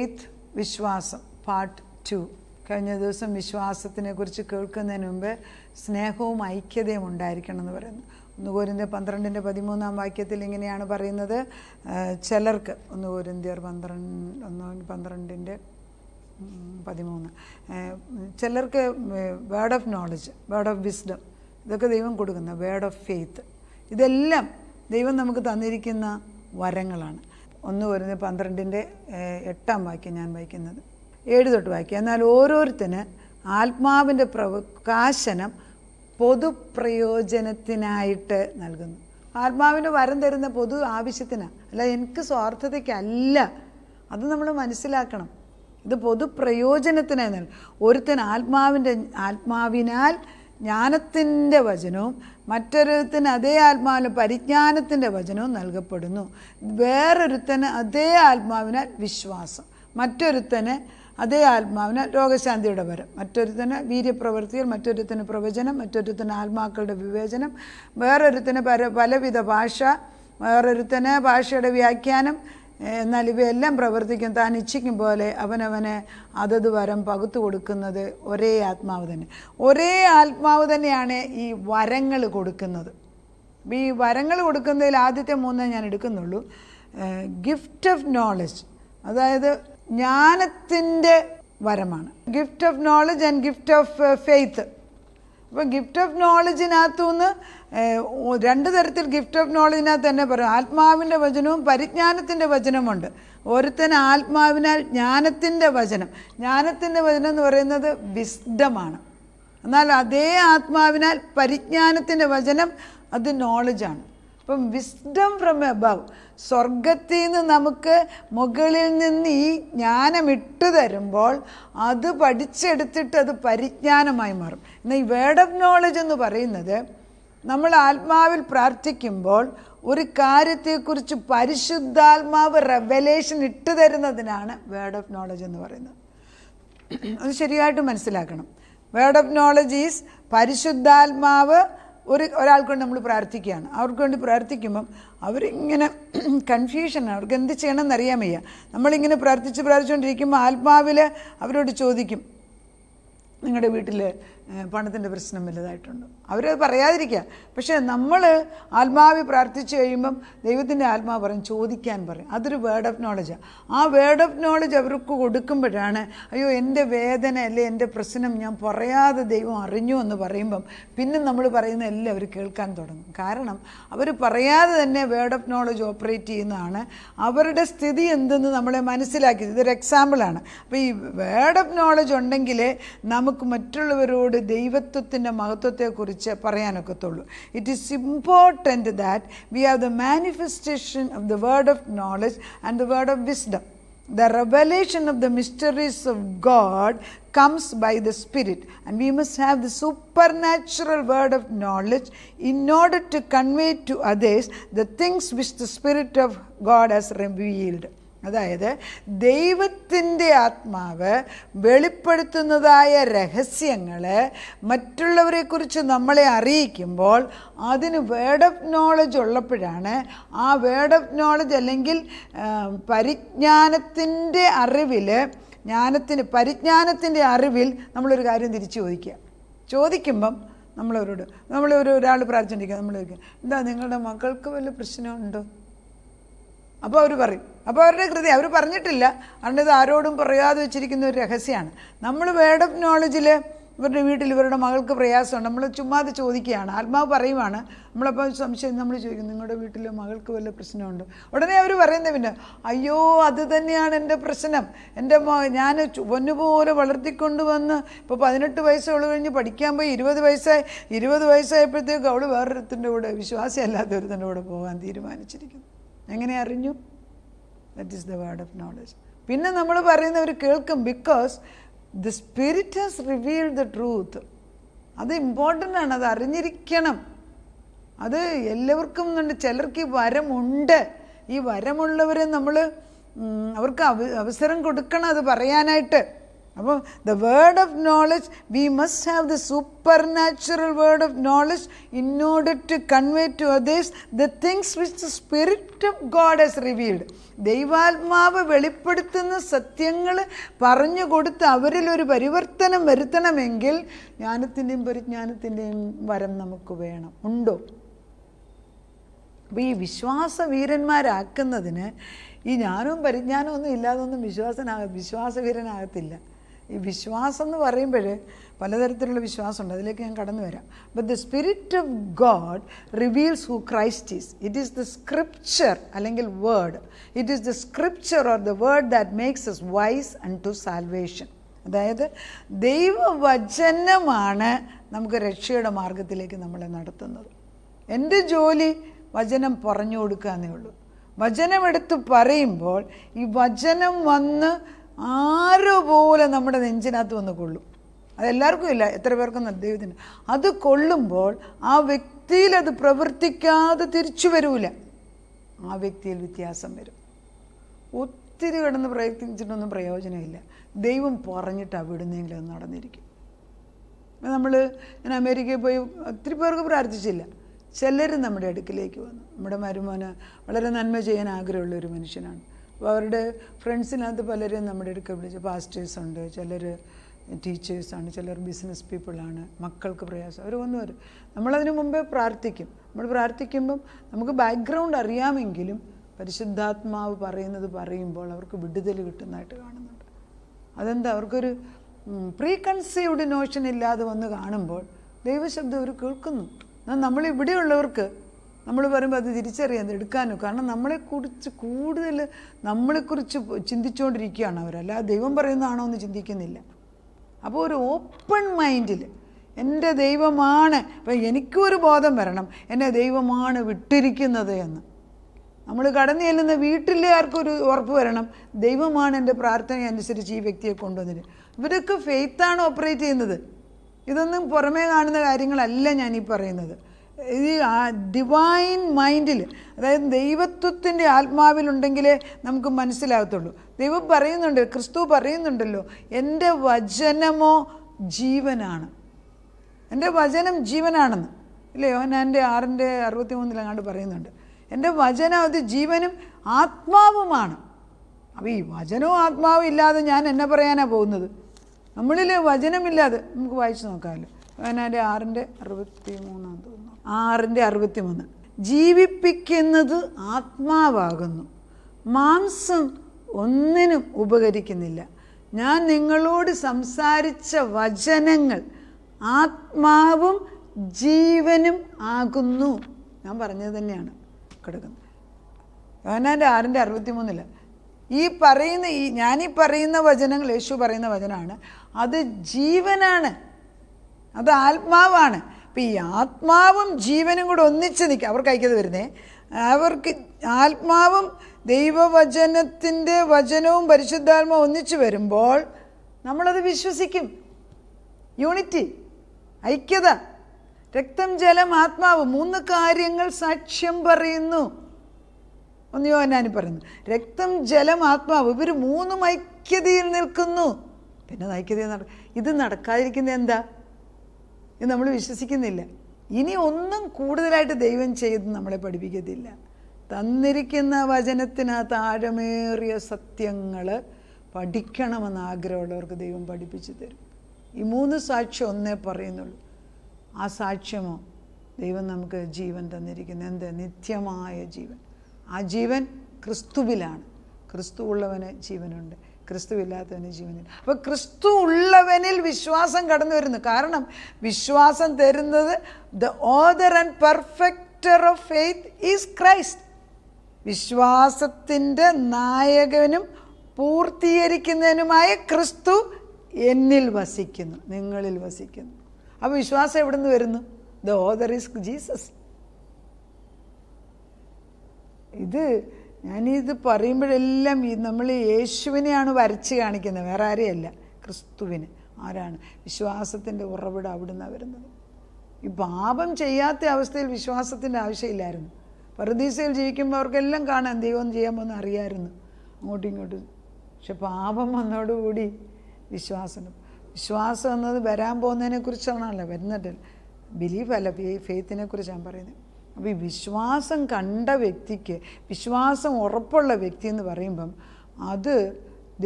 Faith, വിശ്വാസം, part 2. കഴിഞ്ഞ ദിവസം വിശ്വാസത്തിനെ കുറിച്ച് കേൾക്കുന്നതിന് മുമ്പ് സ്നേഹവും ഐക്യതയും ഉണ്ടായിരിക്കണം എന്ന് പറയുന്നു. 1 കൊരിന്ത്യർ 12:13 വാക്യത്തിൽ ഇങ്ങനെയാണ് പറയുന്നത്. ചിലർക്ക് 1 കൊരിന്ത്യർ 12:13 ചിലർക്ക് word of knowledge, word of wisdom, ഇതൊക്കെ ദൈവം കൊടുക്കുന്ന വേർഡ് ഓഫ് ഫെയ്ത്ത്, ഇതെല്ലാം ദൈവം നമുക്ക് തന്നിരിക്കുന്ന വരങ്ങളാണ്. 1 കൊരിന്ത്യർ 12:8 വാക്യം ഞാൻ വായിക്കുന്നത്, 7 തൊട്ട് വായിക്കുക. എന്നാൽ ഓരോരുത്തന് ആത്മാവിൻ്റെ പ്രകാശനം പൊതുപ്രയോജനത്തിനായിട്ട് നൽകുന്നു. ആത്മാവിന് വരം തരുന്ന പൊതു ആവശ്യത്തിനാണ്, അല്ല എനിക്ക് സ്വാർത്ഥതയ്ക്കല്ല. അത് നമ്മൾ മനസ്സിലാക്കണം. ഇത് പൊതുപ്രയോജനത്തിനായി നൽകും. ഒരുത്തൻ ആത്മാവിനാൽ ജ്ഞാനത്തിൻ്റെ വചനവും മറ്റൊരുത്തന് അതേ ആത്മാവിന് പരിജ്ഞാനത്തിൻ്റെ വചനവും നൽകപ്പെടുന്നു. വേറൊരുത്തന് അതേ ആത്മാവിനാൽ വിശ്വാസം, മറ്റൊരുത്തന് അതേ ആത്മാവിനാൽ രോഗശാന്തിയുടെ വരം, മറ്റൊരുത്തന് വീര്യപ്രവൃത്തികൾ, മറ്റൊരുത്തന് പ്രവചനം, മറ്റൊരുത്തന് ആത്മാക്കളുടെ വിവേചനം, വേറൊരുത്തന് പലവിധ ഭാഷ, വേറൊരുത്തന് ഭാഷയുടെ വ്യാഖ്യാനം. എന്നാൽ ഇവയെല്ലാം പ്രവർത്തിക്കും താൻ ഇച്ഛിക്കും പോലെ അവനവന് അതത് വരം പകുത്തു കൊടുക്കുന്നത് ഒരേ ആത്മാവ് തന്നെ. ഒരേ ആത്മാവ് തന്നെയാണ് ഈ വരങ്ങൾ കൊടുക്കുന്നത്. ഈ വരങ്ങൾ കൊടുക്കുന്നതിൽ ആദ്യത്തെ 3 ഞാൻ എടുക്കുന്നുള്ളൂ. ഗിഫ്റ്റ് ഓഫ് നോളജ്, അതായത് ജ്ഞാനത്തിൻ്റെ വരമാണ്. Gift of knowledge and gift of faith. അപ്പോൾ ഗിഫ്റ്റ് ഓഫ് നോളജിനകത്തുനിന്ന് 2 തരത്തിൽ ഗിഫ്റ്റ് ഓഫ് നോളജിനകത്ത് തന്നെ പറയും. ആത്മാവിൻ്റെ വചനവും പരിജ്ഞാനത്തിൻ്റെ വചനമുണ്ട്. ഒരുത്തന് ആത്മാവിനാൽ ജ്ഞാനത്തിൻ്റെ വചനം, ജ്ഞാനത്തിൻ്റെ വചനം എന്ന് പറയുന്നത് വിസ്ഡമാണ്. എന്നാൽ അതേ ആത്മാവിനാൽ പരിജ്ഞാനത്തിൻ്റെ വചനം അത് നോളജാണ്. അപ്പം വിസ്ഡം ഫ്രം എബവ്, സ്വർഗത്തിൽ നിന്ന് നമുക്ക് മുകളിൽ നിന്ന് ഈ ജ്ഞാനം ഇട്ടു തരുമ്പോൾ അത് പഠിച്ചെടുത്തിട്ട് അത് പരിജ്ഞാനമായി മാറും. എന്നാൽ ഈ വേർഡ് ഓഫ് നോളജ് എന്ന് പറയുന്നത് നമ്മൾ ആത്മാവിൽ പ്രാർത്ഥിക്കുമ്പോൾ ഒരു കാര്യത്തെക്കുറിച്ച് പരിശുദ്ധാത്മാവ് റെവലേഷൻ ഇട്ടു തരുന്നതിനാണ് വേർഡ് ഓഫ് നോളജ് എന്ന് പറയുന്നത്. അത് ശരിയായിട്ട് മനസ്സിലാക്കണം. വേർഡ് ഓഫ് നോളജ് ഈസ് പരിശുദ്ധാത്മാവ് ഒരാൾക്ക് വേണ്ടി നമ്മൾ പ്രാർത്ഥിക്കുകയാണ്. അവർക്ക് വേണ്ടി പ്രാർത്ഥിക്കുമ്പം അവരിങ്ങനെ കൺഫ്യൂഷനാണ്, അവർക്ക് എന്ത് ചെയ്യണമെന്ന് അറിയാൻ വയ്യ. നമ്മളിങ്ങനെ പ്രാർത്ഥിച്ചുകൊണ്ടിരിക്കുമ്പോൾ ആത്മാവിൽ അവരോട് ചോദിക്കും, നിങ്ങളുടെ വീട്ടിൽ പണത്തിൻ്റെ പ്രശ്നം വലുതായിട്ടുണ്ടോ? അവരത് പറയാതിരിക്കുക. പക്ഷേ നമ്മൾ ആത്മാവിൽ പ്രാർത്ഥിച്ചു കഴിയുമ്പം ദൈവത്തിൻ്റെ ആത്മാവ് പറയും, ചോദിക്കാൻ പറയും. അതൊരു വേർഡ് ഓഫ് നോളജാണ്. ആ വേർഡ് ഓഫ് നോളജ് അവർക്ക് കൊടുക്കുമ്പോഴാണ് അയ്യോ എൻ്റെ വേദന അല്ലേ എൻ്റെ പ്രശ്നം ഞാൻ പറയാതെ ദൈവം അറിഞ്ഞു എന്ന് പറയുമ്പം പിന്നെ നമ്മൾ പറയുന്ന എല്ലാം അവർ കേൾക്കാൻ തുടങ്ങും. കാരണം അവർ പറയാതെ തന്നെ വേർഡ് ഓഫ് നോളജ് ഓപ്പറേറ്റ് ചെയ്യുന്നതാണ് അവരുടെ സ്ഥിതി എന്തെന്ന് നമ്മളെ മനസ്സിലാക്കിയത്. ഇതൊരു എക്സാമ്പിളാണ്. അപ്പോൾ ഈ വേർഡ് ഓഫ് നോളജ് ഉണ്ടെങ്കിൽ നമുക്ക് മറ്റുള്ളവരോട് ദൈവത്വത്തിൻ്റെ മഹത്വത്തെക്കുറിച്ച് പറയാനൊക്കത്തുള്ളൂ. It is important that we have the manifestation of the word of knowledge and the word of wisdom. The revelation of the mysteries of God comes by the Spirit, and we must have the supernatural word of knowledge in order to convey to others the things which the Spirit of God has revealed. അതായത് ദൈവത്തിൻ്റെ ആത്മാവ് വെളിപ്പെടുത്തുന്നതായ രഹസ്യങ്ങൾ മറ്റുള്ളവരെക്കുറിച്ച് നമ്മളെ അറിയിക്കുമ്പോൾ അതിന് word of knowledge ഉള്ളപ്പോഴാണ് ആ word of knowledge അല്ലെങ്കിൽ പരിജ്ഞാനത്തിൻ്റെ അറിവിൽ നമ്മളൊരു കാര്യം തിരിച്ചു ചോദിക്കുമ്പം ഒരാൾ പ്രാർത്ഥിച്ചിരിക്കുക, നമ്മൾ ചോദിക്കുക, എന്താ നിങ്ങളുടെ മക്കൾക്ക് വല്ല പ്രശ്നമുണ്ടോ? അപ്പോൾ അവർ പറയും. അപ്പോൾ അവരുടെ കൃതി അവർ പറഞ്ഞിട്ടില്ല, അതുകൊണ്ട് ഇത് ആരോടും പറയാതെ വെച്ചിരിക്കുന്ന ഒരു രഹസ്യമാണ്. നമ്മൾ വേർഡ് ഓഫ് നോളജിൽ ഇവരുടെ വീട്ടിൽ ഇവരുടെ മകൾക്ക് പ്രയാസമുണ്ട്, നമ്മൾ ചുമ്മാതെ ചോദിക്കുകയാണ്, ആത്മാവ് പറയുവാണ്. നമ്മളപ്പോൾ സംശയം നമ്മൾ ചോദിക്കും, നിങ്ങളുടെ വീട്ടിൽ മകൾക്ക് വല്ല പ്രശ്നമുണ്ട്? ഉടനെ അവർ പറയുന്നത് പിന്നെ അയ്യോ അത് തന്നെയാണ് എൻ്റെ പ്രശ്നം, എൻ്റെ ഞാൻ പൊന്നുപോലെ വളർത്തിക്കൊണ്ടുവന്ന് ഇപ്പോൾ 18 വയസ്സുള്ള കഴിഞ്ഞ് പഠിക്കാൻ പോയി 20 വയസ്സായപ്പോഴത്തേക്ക് അവൾ വേറൊരുത്തിൻ്റെ കൂടെ, വിശ്വാസിയല്ലാത്തൊരുത്തിൻ്റെ കൂടെ പോകാൻ തീരുമാനിച്ചിരിക്കുന്നു. എങ്ങനെ അറിഞ്ഞു? That is the word of knowledge. പിന്നെ നമ്മൾ പറയുന്നവർ കേൾക്കും, because the spirit has revealed the truth. അത് ഇമ്പോർട്ടൻ്റ് ആണ്, അത് അറിഞ്ഞിരിക്കണം. അത് എല്ലാവർക്കും ഉണ്ട്. ചിലർക്ക് ഈ വരമുണ്ട്. ഈ വരമുള്ളവരെ നമ്മൾ അവർക്ക് അവസരം കൊടുക്കണം അത് പറയാനായിട്ട്. അപ്പോൾ the word of knowledge, we must have the supernatural word of knowledge in order to convey to others the things which the spirit of God has revealed. ദൈവാത്മാവ് വെളിപ്പെടുത്തുന്ന സത്യങ്ങൾ പറഞ്ഞു കൊടുത്ത് അവരിലൊരു പരിവർത്തനം വരുത്തണമെങ്കിൽ ജ്ഞാനത്തിൻ്റെയും പരിജ്ഞാനത്തിൻ്റെയും വരം നമുക്ക് വേണം. ഉണ്ടോ? അപ്പോൾ ഈ വിശ്വാസവീരന്മാരാക്കുന്നതിന് ഈ ജ്ഞാനവും പരിജ്ഞാനവും ഒന്നും ഇല്ലാതൊന്നും വിശ്വാസവീരനാകത്തില്ല. ഈ വിശ്വാസം എന്ന് പറയുമ്പോൾ പലതരത്തിലുള്ള വിശ്വാസമുണ്ട്, അതിലേക്ക് ഞാൻ കടന്നു വരാം. But the spirit of God reveals who Christ is. It is the scripture അല്ലെങ്കിൽ word. It is the scripture or the word that makes us wise unto salvation. അതായത് ദൈവവചനമാണ് നമുക്ക് രക്ഷയുടെ മാർഗത്തിലേക്ക് നമ്മളെ നടത്തുന്നത്. എൻ്റെ ജോലി വചനം പറഞ്ഞു കൊടുക്കുക എന്നേ ഉള്ളൂ. വചനമെടുത്ത് പറയുമ്പോൾ ഈ വചനം വന്ന് ആരുപോലെ നമ്മുടെ നെഞ്ചിനകത്ത് വന്ന് കൊള്ളും. അതെല്ലാവർക്കും ഇല്ല, എത്ര പേർക്കും ദൈവത്തിന്. അത് കൊള്ളുമ്പോൾ ആ വ്യക്തിയിൽ അത് പ്രവർത്തിക്കാതെ തിരിച്ചു വരൂല, ആ വ്യക്തിയിൽ വ്യത്യാസം വരും. ഒത്തിരി കിടന്ന് പ്രയത്നിച്ചിട്ടൊന്നും പ്രയോജനമില്ല. ദൈവം പറഞ്ഞിട്ട് അവിടുന്നെങ്കിലും അത് നടന്നിരിക്കും. ഞാൻ അമേരിക്കയിൽ പോയി ഒത്തിരി പേർക്ക് പ്രാർത്ഥിച്ചില്ല. ചിലർ നമ്മുടെ അടുക്കിലേക്ക് വന്നു. നമ്മുടെ മരുമോന് വളരെ നന്മ ചെയ്യാൻ ആഗ്രഹമുള്ളൊരു മനുഷ്യനാണ്. അപ്പോൾ അവരുടെ ഫ്രണ്ട്സിനകത്ത് പലരും നമ്മുടെ അടുക്ക വിളിച്ച് പാസ്റ്റേഴ്സുണ്ട്, ചിലർ ടീച്ചേഴ്സാണ്, ചിലർ ബിസിനസ് പീപ്പിളാണ്, മക്കൾക്ക് പ്രയാസം, അവർ വന്നു വരും. നമ്മളതിന് മുമ്പേ പ്രാർത്ഥിക്കും. നമ്മൾ പ്രാർത്ഥിക്കുമ്പം നമുക്ക് ബാക്ക്ഗ്രൗണ്ട് അറിയാമെങ്കിലും പരിശുദ്ധാത്മാവ് പറയുമ്പോൾ അവർക്ക് വിടുതൽ കിട്ടുന്നതായിട്ട് കാണുന്നുണ്ട്. അതെന്താ? അവർക്കൊരു പ്രീ കൺസീവ്ഡ് നോഷൻ ഇല്ലാതെ വന്ന് കാണുമ്പോൾ ദൈവശബ്ദം അവർ കേൾക്കുന്നു. എന്നാൽ നമ്മളിവിടെയുള്ളവർക്ക് നമ്മൾ പറയുമ്പോൾ അത് തിരിച്ചറിയാൻ എടുക്കാനോ, കാരണം നമ്മളെക്കുറിച്ച് കൂടുതൽ നമ്മളെക്കുറിച്ച് ചിന്തിച്ചുകൊണ്ടിരിക്കുകയാണ് അവരല്ല ദൈവം പറയുന്നതാണോ എന്ന് ചിന്തിക്കുന്നില്ല. അപ്പോൾ ഒരു ഓപ്പൺ മൈൻഡിൽ എൻ്റെ ദൈവമാണ്, ഇപ്പം എനിക്കും ഒരു ബോധം വരണം, എന്നെ ദൈവമാണ് വിട്ടിരിക്കുന്നത് എന്ന്. നമ്മൾ കടന്നു ചെല്ലുന്ന വീട്ടിലെ ആർക്കൊരു ഉറപ്പ് വരണം, ദൈവമാണ് എൻ്റെ പ്രാർത്ഥന അനുസരിച്ച് ഈ വ്യക്തിയെ കൊണ്ടുവന്നിട്ട്. ഇവരൊക്കെ ഫെയ്ത്താണ് ഓപ്പറേറ്റ് ചെയ്യുന്നത്. ഇതൊന്നും പുറമേ കാണുന്ന കാര്യങ്ങളല്ല ഞാനീ പറയുന്നത്. ഈ ഡിവൈൻ മൈൻഡിൽ, അതായത് ദൈവത്വത്തിൻ്റെ ആത്മാവിലുണ്ടെങ്കിലേ നമുക്ക് മനസ്സിലാകത്തുള്ളൂ. ദൈവം പറയുന്നുണ്ട്, ക്രിസ്തു പറയുന്നുണ്ടല്ലോ, എൻ്റെ വചനമോ ജീവനാണ്, എൻ്റെ വചനം ജീവനാണെന്ന് ഇല്ലേ? യോഹന്നാൻ്റെ 6:63 പറയുന്നുണ്ട്. എൻ്റെ വചനം അത് ജീവനും ആത്മാവുമാണ്. അപ്പോൾ ഈ വചനവും ആത്മാവും ഇല്ലാതെ ഞാൻ എന്നെ പറയാനാണ് പോകുന്നത്? നമ്മളിൽ വചനമില്ലാതെ നമുക്ക് വായിച്ചു നോക്കാമല്ലോ. യോഹന്നാൻ്റെ 6:63 തോന്നുന്നു. 6:63 ജീവിപ്പിക്കുന്നത് ആത്മാവാകുന്നു, മാംസം ഒന്നിനും ഉപകരിക്കുന്നില്ല. ഞാൻ നിങ്ങളോട് സംസാരിച്ച വചനങ്ങൾ ആത്മാവും ജീവനും ആകുന്നു. ഞാൻ പറഞ്ഞത് തന്നെയാണ് കിടക്കുന്നത്. യോഹന്നാൻ്റെ 6:63 ഞാനീ പറയുന്ന വചനങ്ങൾ, യേശു പറയുന്ന വചനമാണ്, അത് ജീവനാണ്, അത് ആത്മാവാണ്. അപ്പം ഈ ആത്മാവും ജീവനും കൂടെ ഒന്നിച്ച് നിൽക്കുക. അവർക്ക് ഐക്യത വരുന്നേ, അവർക്ക് ആത്മാവും ദൈവവചനത്തിൻ്റെ വചനവും പരിശുദ്ധാത്മാവും ഒന്നിച്ച് വരുമ്പോൾ നമ്മളത് വിശ്വസിക്കും. യൂണിറ്റി, ഐക്യത. രക്തം, ജലം, ആത്മാവ്, 3 കാര്യങ്ങൾ സാക്ഷ്യം പറയുന്നു. ഒന്ന് യോഹന്നാൻ പറയുന്നു, രക്തം, ജലം, ആത്മാവ്, ഇവർ 3 ഐക്യതയിൽ നിൽക്കുന്നു. പിന്നെ ഐക്യത ഇത് നടക്കാതിരിക്കുന്നത് എന്താ? ഇത് നമ്മൾ വിശ്വസിക്കുന്നില്ല. ഇനി ഒന്നും കൂടുതലായിട്ട് ദൈവം ചെയ്ത് നമ്മളെ പഠിപ്പിക്കത്തില്ല. തന്നിരിക്കുന്ന വചനത്തിനകത്ത് ആഴമേറിയ സത്യങ്ങൾ പഠിക്കണമെന്ന് ആഗ്രഹമുള്ളവർക്ക് ദൈവം പഠിപ്പിച്ചു തരും. ഈ 3 സാക്ഷ്യം ഒന്നേ പറയുന്നുള്ളൂ. ആ സാക്ഷ്യമോ ദൈവം നമുക്ക് ജീവൻ തന്നിരിക്കുന്നത്. എന്ത്? നിത്യമായ ജീവൻ. ആ ജീവൻ ക്രിസ്തുവിലാണ്. ക്രിസ്തു ഉള്ളവന് ജീവനുണ്ട്, ക്രിസ്തുവില്ലാത്തവന് ജീവനില്ല. അപ്പോൾ ക്രിസ്തു ഉള്ളവനിൽ വിശ്വാസം കടന്നു വരുന്നു. കാരണം വിശ്വാസം തരുന്നത് the author and perfecter of faith is Christ. വിശ്വാസത്തിൻ്റെ നായകനും പൂർത്തീകരിക്കുന്നതിനുമായ ക്രിസ്തു എന്നിൽ വസിക്കുന്നു, നിങ്ങളിൽ വസിക്കുന്നു. അപ്പോൾ വിശ്വാസം എവിടെ നിന്ന് വരുന്നു? The author is Jesus. ഞാനിത് പറയുമ്പോഴെല്ലാം നമ്മൾ യേശുവിനെയാണ് വരച്ച് കാണിക്കുന്നത്, വേറെ ആരെയല്ല, ക്രിസ്തുവിന്. ആരാണ്? വിശ്വാസത്തിൻ്റെ ഉറവിടം അവിടുന്ന് വരുന്നത്. ഈ പാപം ചെയ്യാത്ത അവസ്ഥയിൽ വിശ്വാസത്തിൻ്റെ ആവശ്യമില്ലായിരുന്നു. പറുദീസയിൽ ജീവിക്കുമ്പോൾ അവർക്കെല്ലാം കാണാൻ ദൈവം ചെയ്യാൻ പോകുന്ന അറിയാമായിരുന്നു അങ്ങോട്ടും ഇങ്ങോട്ടും. പക്ഷെ പാപം വന്നതോടുകൂടി വിശ്വാസം. വിശ്വാസം എന്നത് വരാൻ പോകുന്നതിനെ കുറിച്ചാണല്ലോ വരുന്നത്. ബിലീഫ് അല്ല, ഫെയ്ത്തിനെ കുറിച്ചാണ് പറയുന്നത്. അപ്പോൾ ഈ വിശ്വാസം കണ്ട വ്യക്തിക്ക്, വിശ്വാസം ഉറപ്പുള്ള വ്യക്തി എന്ന് പറയുമ്പം അത്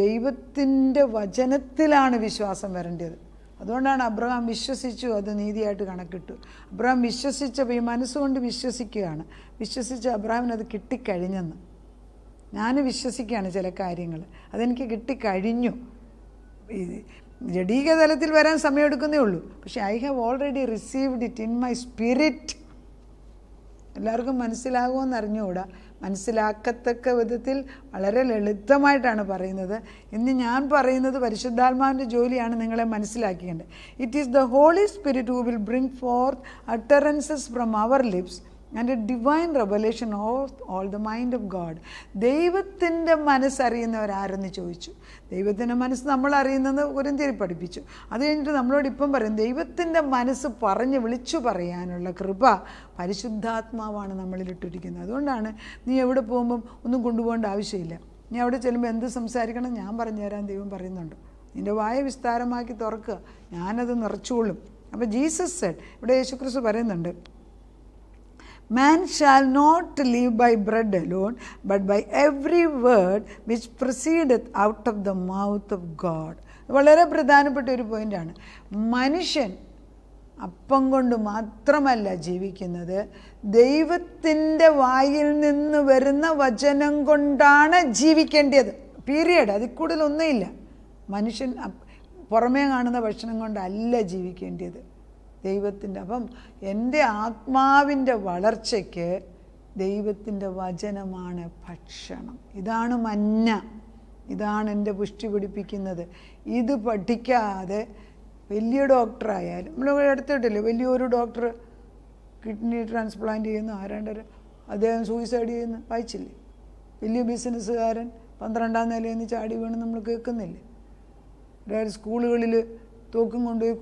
ദൈവത്തിൻ്റെ വചനത്തിലാണ് വിശ്വാസം വരേണ്ടത്. അതുകൊണ്ടാണ് അബ്രഹാം വിശ്വസിച്ചു, അത് നീതിയായിട്ട് കണക്കിട്ടു. അബ്രഹാം വിശ്വസിച്ചപ്പോൾ ഈ മനസ്സുകൊണ്ട് വിശ്വസിക്കുകയാണ്. വിശ്വസിച്ച അബ്രഹാമിന് അത് കിട്ടിക്കഴിഞ്ഞെന്ന്. ഞാൻ വിശ്വസിക്കുകയാണ് ചില കാര്യങ്ങൾ, അതെനിക്ക് കിട്ടിക്കഴിഞ്ഞു. ജഡീക തലത്തിൽ വരാൻ സമയമെടുക്കുന്നേ ഉള്ളൂ. പക്ഷേ I have already received it in my spirit. എല്ലാവർക്കും മനസ്സിലാകുമെന്ന് അറിഞ്ഞുകൂടാ. മനസ്സിലാക്കത്തക്ക വിധത്തിൽ വളരെ ലളിതമായിട്ടാണ് പറയുന്നത്. ഇന്ന് ഞാൻ പറയുന്നത് പരിശുദ്ധാത്മാവിൻ്റെ ജോലിയാണ് നിങ്ങളെ മനസ്സിലാക്കിക്കേണ്ടത്. It is the Holy Spirit who will bring forth utterances from our lips and a divine revelation of all the mind of God. ദൈവത്തിൻ്റെ മനസ്സറിയുന്നവരാരെന്ന് ചോദിച്ചു. ദൈവത്തിൻ്റെ മനസ്സ് നമ്മൾ അറിയുന്നത് കൊരിന്ത്യരിൽ പഠിപ്പിച്ചു. അത് കഴിഞ്ഞിട്ട് നമ്മളോട് ഇപ്പം പറയും ദൈവത്തിൻ്റെ മനസ്സ് പറഞ്ഞ് വിളിച്ചു പറയാനുള്ള കൃപ പരിശുദ്ധാത്മാവാണ് നമ്മളിലിട്ടിരിക്കുന്നത്. അതുകൊണ്ടാണ് നീ എവിടെ പോകുമ്പം ഒന്നും കൊണ്ടുപോകേണ്ട ആവശ്യമില്ല. നീ അവിടെ ചെല്ലുമ്പോൾ എന്ത് സംസാരിക്കണം ഞാൻ പറഞ്ഞു തരാൻ ദൈവം പറയുന്നുണ്ട്. നിൻ്റെ വായ വിസ്താരമാക്കി തുറക്കുക, ഞാനത് നിറച്ചുകൊള്ളും. അപ്പോൾ ജീസസ് സെഡ്, ഇവിടെ യേശുക്രിസ്തു പറയുന്നുണ്ട്, Man shall not live by bread alone, but by every word which proceedeth out of the mouth of God. വളരെ പ്രധാനപ്പെട്ട ഒരു പോയിൻ്റാണ്. മനുഷ്യൻ അപ്പം കൊണ്ട് മാത്രമല്ല ജീവിക്കുന്നത്, ദൈവത്തിൻ്റെ വായിൽ നിന്ന് വരുന്ന വചനം കൊണ്ടാണ് ജീവിക്കേണ്ടത്. പീരിയഡ്. അതിൽ കൂടുതലൊന്നുമില്ല. മനുഷ്യൻ പുറമേ കാണുന്ന ഭക്ഷണം കൊണ്ടല്ല ജീവിക്കേണ്ടത്, ദൈവത്തിൻ്റെ. അപ്പം എൻ്റെ ആത്മാവിൻ്റെ വളർച്ചയ്ക്ക് ദൈവത്തിൻ്റെ വചനമാണ് ഭക്ഷണം. ഇതാണ് മന്ന, ഇതാണ് എൻ്റെ പുഷ്ടി പിടിപ്പിക്കുന്നത്. ഇത് പഠിക്കാതെ വലിയ ഡോക്ടറായാലും, നമ്മൾ എടുത്തിട്ടില്ലേ വലിയൊരു ഡോക്ടർ കിഡ്നി ട്രാൻസ്പ്ലാന്റ് ചെയ്യുന്നു, ആരാണ്ടൊരു അദ്ദേഹം സൂയിസൈഡ് ചെയ്യുന്നു, വായിച്ചില്ലേ? വലിയ ബിസിനസ്സുകാരൻ 12ാം നിലയിൽ നിന്ന് ചാടി വീണ് നമ്മൾ കേൾക്കുന്നില്ലേ? സ്കൂളുകളിൽ തോക്കും കൊണ്ടുപോയി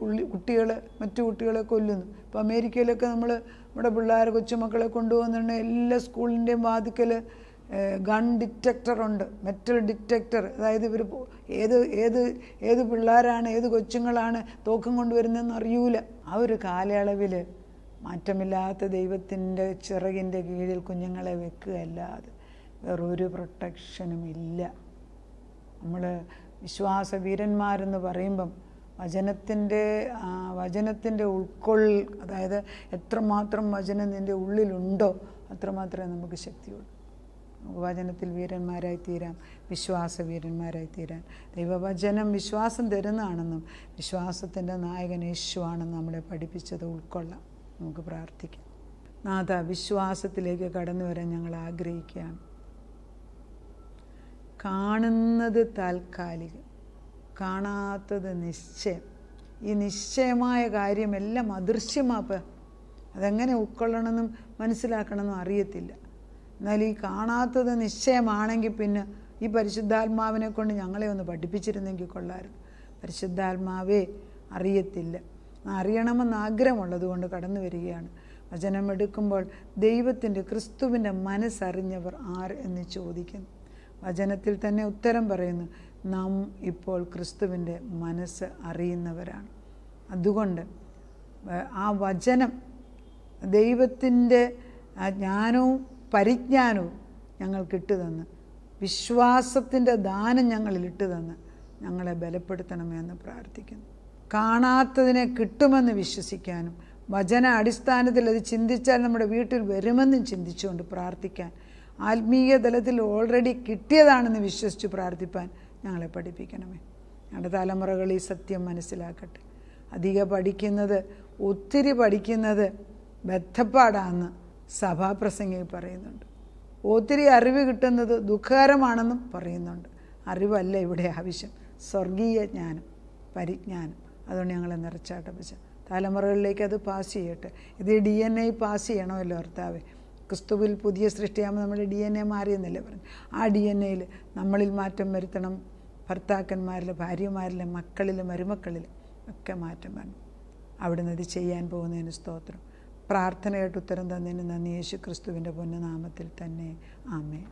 മറ്റു കുട്ടികളെ കൊല്ലുന്നു. ഇപ്പോൾ അമേരിക്കയിലൊക്കെ നമ്മൾ നമ്മുടെ പിള്ളേർ കൊച്ചുമക്കളെ കൊണ്ടുപോകുന്നുണ്ട്. എല്ലാ സ്കൂളിൻ്റെയും വാതിക്കൽ ഗൺ ഡിറ്റക്ടറുണ്ട്, മെറ്റൽ ഡിറ്റക്ടർ. അതായത് ഇവർ ഏത് പിള്ളേരാണ്, ഏത് കൊച്ചുങ്ങളാണ് തോക്കും കൊണ്ടുവരുന്നതെന്ന് അറിയൂല. ആ ഒരു കാലയളവിൽ മാറ്റമില്ലാത്ത ദൈവത്തിൻ്റെ ചിറകിൻ്റെ കീഴിൽ കുഞ്ഞുങ്ങളെ വെക്കുകയല്ലാതെ വേറൊരു പ്രൊട്ടക്ഷനും ഇല്ല. നമ്മൾ വിശ്വാസ വീരന്മാരെന്ന് പറയുമ്പം വചനത്തിൻ്റെ അതായത് എത്രമാത്രം വചനം നിൻ്റെ ഉള്ളിലുണ്ടോ അത്രമാത്രമേ നമുക്ക് ശക്തിയുള്ളൂ. വചനത്തിൽ വീരന്മാരായി തീരാം, വിശ്വാസ വീരന്മാരായി തീരാൻ. ദൈവവചനം വിശ്വാസം തരുന്നതാണെന്നും വിശ്വാസത്തിൻ്റെ നായകൻ യേശുവാണെന്നും നമ്മളെ പഠിപ്പിച്ചത് ഉൾക്കൊള്ളാം. നമുക്ക് പ്രാർത്ഥിക്കാം. നാഥ, വിശ്വാസത്തിലേക്ക് കടന്നു വരാൻ ഞങ്ങൾ ആഗ്രഹിക്കുകയാണ്. കാണുന്നത് താൽക്കാലികം, കാണാത്തത് നിശ്ചയം. ഈ നിശ്ചയമായ കാര്യമെല്ലാം അദൃശ്യമാക്കുക. അതെങ്ങനെ ഉൾക്കൊള്ളണമെന്നും മനസ്സിലാക്കണമെന്നും അറിയത്തില്ല. എന്നാൽ ഈ കാണാത്തത് നിശ്ചയമാണെങ്കിൽ പിന്നെ ഈ പരിശുദ്ധാത്മാവിനെ കൊണ്ട് ഞങ്ങളെ ഒന്ന് പഠിപ്പിച്ചിരുന്നെങ്കിൽ കൊള്ളായിരുന്നു. പരിശുദ്ധാത്മാവേ അറിയത്തില്ല, അറിയണമെന്ന് ആഗ്രഹമുള്ളത് കൊണ്ട് കടന്നു വരികയാണ്. വചനമെടുക്കുമ്പോൾ ദൈവത്തിൻ്റെ ക്രിസ്തുവിൻ്റെ മനസ്സറിഞ്ഞവർ ആർ എന്ന് ചോദിക്കുന്നു. വചനത്തിൽ തന്നെ ഉത്തരം പറയുന്നു, നാം ഇപ്പോൾ ക്രിസ്തുവിൻ്റെ മനസ്സ് അറിയുന്നവരാണ്. അതുകൊണ്ട് ആ വചനം, ദൈവത്തിൻ്റെ ജ്ഞാനവും പരിജ്ഞാനവും ഞങ്ങൾക്കിട്ട് തന്ന്, വിശ്വാസത്തിൻ്റെ ദാനം ഞങ്ങളിലിട്ട് തന്ന് ഞങ്ങളെ ബലപ്പെടുത്തണമെന്ന് പ്രാർത്ഥിക്കുന്നു. കാണാത്തതിനെ കിട്ടുമെന്ന് വിശ്വസിക്കാനും വചന അടിസ്ഥാനത്തിൽ അത് ചിന്തിച്ചാൽ നമ്മുടെ വീട്ടിൽ വരുമെന്നും ചിന്തിച്ചുകൊണ്ട് പ്രാർത്ഥിക്കാൻ, ആത്മീയ തലത്തിൽ ഓൾറെഡി കിട്ടിയതാണെന്ന് വിശ്വസിച്ച് പ്രാർത്ഥിപ്പാൻ ഞങ്ങളെ പഠിപ്പിക്കണമേ. ഞങ്ങളുടെ തലമുറകൾ ഈ സത്യം മനസ്സിലാക്കട്ടെ. ഒത്തിരി പഠിക്കുന്നത് ബദ്ധപ്പാടാണെന്ന് സഭാപ്രസംഗി പറയുന്നുണ്ട്. ഒത്തിരി അറിവ് കിട്ടുന്നത് ദുഃഖകരമാണെന്നും പറയുന്നുണ്ട്. അറിവല്ല ഇവിടെ ആവശ്യം, സ്വർഗീയ ജ്ഞാനം, പരിജ്ഞാനം. അതുകൊണ്ട് ഞങ്ങളെ നിറച്ചാട്ടപ്പിച്ച തലമുറകളിലേക്ക് അത് പാസ് ചെയ്യട്ടെ. ഇത് DNA പാസ് ചെയ്യണമല്ലോ കർത്താവേ. ക്രിസ്തുവിൽ പുതിയ സൃഷ്ടിയാകുമ്പോൾ നമ്മുടെ DNA മാറിയെന്നല്ലേ പറഞ്ഞു. ആ DNAയിൽ നമ്മളിൽ മാറ്റം വരുത്തണം. ഭർത്താക്കന്മാരിൽ, ഭാര്യമാരിലെ, മക്കളിൽ, മരുമക്കളിൽ ഒക്കെ മാറ്റം വരണം. അവിടുന്ന് ഇത് ചെയ്യാൻ പോകുന്നതിന് സ്തോത്രം. പ്രാർത്ഥനയായിട്ട് ഉത്തരം തന്നതിന് നന്ദി. യേശു ക്രിസ്തുവിൻ്റെ പൊന്നുനാമത്തിൽ തന്നെ ആമേൻ.